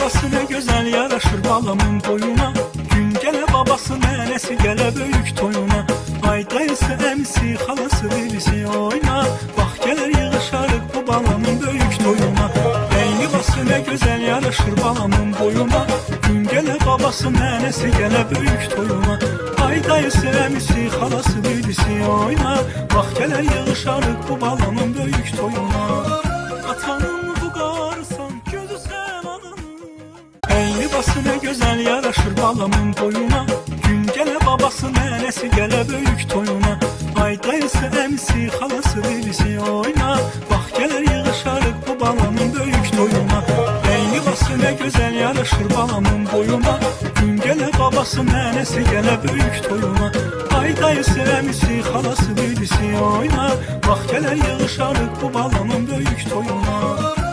balası ne güzel yaraşır balamın boyuna. Gün gələ babası nənəsi gələ böyük toyuna. Ay dayısı əmisi xalası birisi oyna. Bax gələr yığışarıq bu balamın böyük toyuna. Ey libası ne güzel yaraşır balamın boyuna. Gün gələ babası nənəsi gələ böyük toyuna. Ay dayısı əmisi xalası birisi oyna. Bax gələr yığışarıq bu balamın böyük toyuna. Atanın bu qarısan gözü sən ananın. Ey libası ne güzel yaraşır balamın boyuna. Gün gələ babası nənəsi gələ böyük toyuna. Ay dayısı əmisi xalası birisi oyna. Bax gələr yığışarıq bu balamın böyük toyuna. Ey libası ne güzel yaraşır balamın boyuna. Gün gələ babası nənəsi gələ böyük toyuna. Ay dayısı əmisi xalası birisi oyna. Bax gələr yığışarıq bu balamın böyük toyuna.